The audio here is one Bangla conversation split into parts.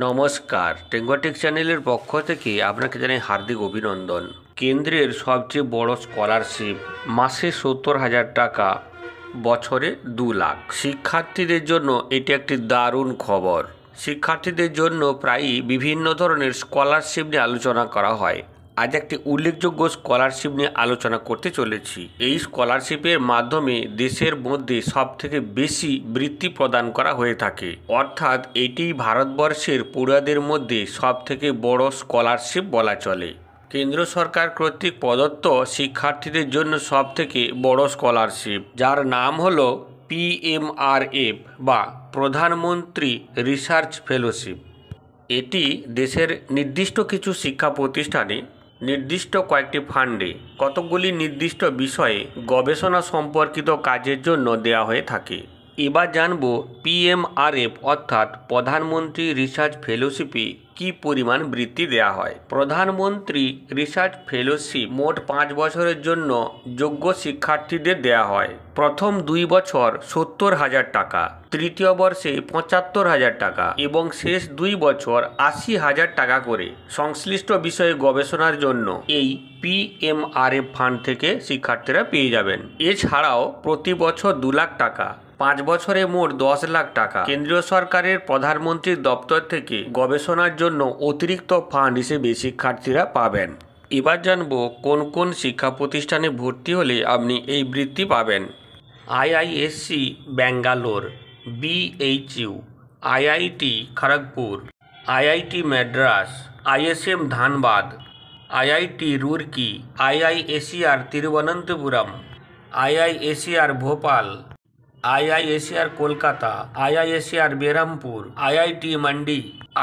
নমস্কার, টেঙ্গোটেক চ্যানেলের পক্ষ থেকে আপনাকে জানাই হার্দিক অভিনন্দন। কেন্দ্রের সবচেয়ে বড় স্কলারশিপ, মাসে 70,000 টাকা, বছরে 2 লাখ। শিক্ষার্থীদের জন্য এটি একটি দারুণ খবর। শিক্ষার্থীদের জন্য প্রায়ই বিভিন্ন ধরনের স্কলারশিপ নিয়ে আলোচনা করা হয়। আজ একটি উল্লেখযোগ্য স্কলারশিপ নিয়ে আলোচনা করতে চলেছি। এই স্কলারশিপের মাধ্যমে দেশের মধ্যে সবথেকে বেশি বৃত্তি প্রদান করা হয়ে থাকে, অর্থাৎ এটি ভারতবর্ষের পড়ুয়াদের মধ্যে সবথেকে বড় স্কলারশিপ বলা চলে। কেন্দ্র সরকার কর্তৃক প্রদত্ত শিক্ষার্থীদের জন্য সবথেকে বড় স্কলারশিপ, যার নাম হলো PMRF বা প্রধানমন্ত্রী রিসার্চ ফেলোশিপ। এটি দেশের নির্দিষ্ট কিছু শিক্ষা প্রতিষ্ঠানে নির্দিষ্ট কয়েকটি ফান্ডে কতকগুলি নির্দিষ্ট বিষয়ে গবেষণা সম্পর্কিত কাজের জন্য দেওয়া হয়ে থাকে। এবার জানব PMRF অর্থাৎ প্রধানমন্ত্রী রিসার্চ ফেলোশিপে কী পরিমাণ বৃত্তি দেওয়া হয়। প্রধানমন্ত্রী রিসার্চ ফেলোশিপ মোট 5 বছরের জন্য যোগ্য শিক্ষার্থীদের দেওয়া হয়। প্রথম 2 বছর 70,000 টাকা, তৃতীয় বর্ষে 75,000 টাকা এবং শেষ 2 বছর 80,000 টাকা করে সংশ্লিষ্ট বিষয়ে গবেষণার জন্য এই PMRF ফান্ড থেকে শিক্ষার্থীরা পেয়ে যাবেন। এছাড়াও প্রতি বছর 2 লাখ টাকা, 5 বছরে মোট 10 লাখ টাকা কেন্দ্রীয় সরকারের প্রধানমন্ত্রীর দপ্তর থেকে গবেষণার জন্য অতিরিক্ত ফান্ড হিসেবে শিক্ষার্থীরা পাবেন। এবার জানব কোন কোন শিক্ষা প্রতিষ্ঠানে ভর্তি হলে আপনি এই বৃত্তি পাবেন। IISc Bangalore, BHU, IIT Kharagpur, IIT Madras, ISM Dhanbad, IIT Roorkee, IISER Thiruvananthapuram, IISER Bhopal, IISER Kolkata, IISER Berhampur, IIT Mandi,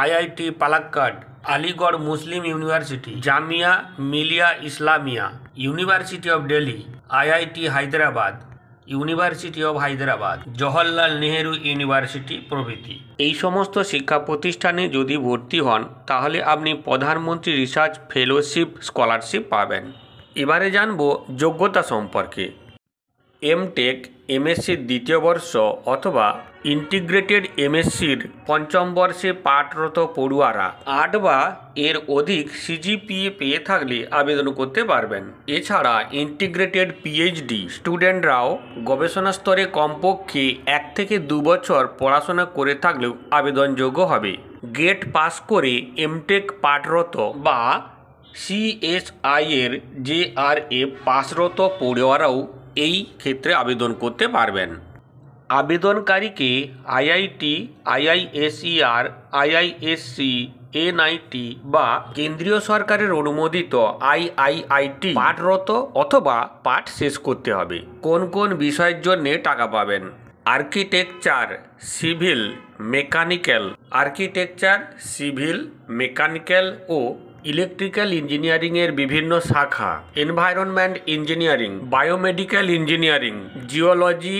IIT Palakkad, Aligarh Muslim University, Jamia Millia Islamia, University of Delhi, IIT Hyderabad, University of Hyderabad, Jawaharlal Nehru University প্রভৃতি। এই সমস্ত শিক্ষা প্রতিষ্ঠানে যদি ভর্তি হন তাহলে আপনি প্রধানমন্ত্রী রিসার্চ ফেলোশিপ স্কলারশিপ পাবেন। এবারে জানব যোগ্যতা সম্পর্কে। এমটেক MSCর 2য় বর্ষ অথবা ইন্টিগ্রেটেড MSCর 5ম বর্ষে পাঠরত পড়ুয়ারা 8 বা এর অধিক CGPA পেয়ে থাকলে আবেদন করতে পারবেন। এছাড়া ইন্টিগ্রেটেড PhD স্টুডেন্টরাও গবেষণা স্তরে কমপক্ষে 1 থেকে 2 বছর পড়াশোনা করে থাকলেও আবেদনযোগ্য হবে। গেট পাস করে এমটেক পাঠরত বা CSI এর JRF পাসরত পড়ুয়ারাও এই ক্ষেত্রে আবেদন করতে পারবেন। আবেদনকারীকে IIT, IISER, IISc, NIT বা কেন্দ্রীয় সরকারের অনুমোদিত IIIT পাঠরত অথবা পাঠ শেষ করতে হবে। কোন কোন বিষয়ের জন্য টাকা পাবেন? Architecture, civil, mechanical, architecture, civil, mechanical ও ইলেকট্রিক্যাল ইঞ্জিনিয়ারিংয়ের বিভিন্ন শাখা, environment engineering, biomedical engineering, geology,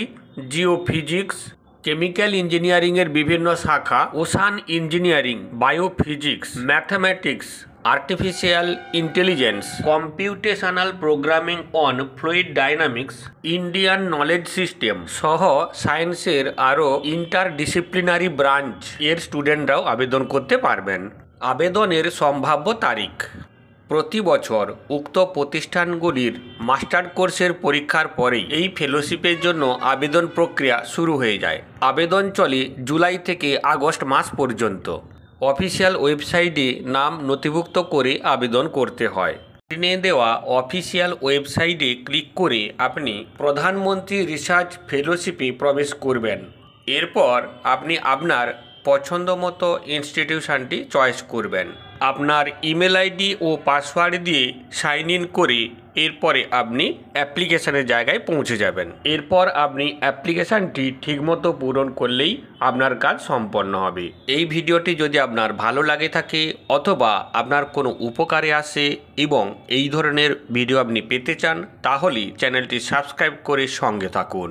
geophysics, chemical ইঞ্জিনিয়ারিংয়ের বিভিন্ন শাখা, ocean engineering, biophysics, mathematics, artificial intelligence, computational programming on fluid dynamics, Indian knowledge system সহ সায়েন্সের আরও ইন্টারডিসিপ্লিনারি ব্রাঞ্চ এর স্টুডেন্টরাও আবেদন করতে পারবেন। আবেদনের সম্ভাব্য তারিখ: প্রতি বছর উক্ত প্রতিষ্ঠানগুলির মাস্টার কোর্সের পরীক্ষার পরেই এই ফেলোশিপের জন্য আবেদন প্রক্রিয়া শুরু হয়ে যায়। আবেদন চলে জুলাই থেকে আগস্ট মাস পর্যন্ত। অফিসিয়াল ওয়েবসাইটে নাম নথিভুক্ত করে আবেদন করতে হয়। স্ক্রিনে দেওয়া অফিসিয়াল ওয়েবসাইটে ক্লিক করে আপনি প্রধানমন্ত্রী রিসার্চ ফেলোশিপে প্রবেশ করবেন। এরপর আপনি আপনার পছন্দ মতো ইনস্টিটিউশনটি চয়েস করবেন। আপনার ইমেল আইডি ও পাসওয়ার্ড দিয়ে সাইন ইন করে এরপরে আপনি অ্যাপ্লিকেশনের জায়গায় পৌঁছে যাবেন। এরপর আপনি অ্যাপ্লিকেশানটি ঠিকমতো পূরণ করলেই আপনার কাজ সম্পন্ন হবে। এই ভিডিওটি যদি আপনার ভালো লাগে থাকে অথবা আপনার কোনো উপকারে আসে এবং এই ধরনের ভিডিও আপনি পেতে চান তাহলে চ্যানেলটি সাবস্ক্রাইব করে সঙ্গে থাকুন।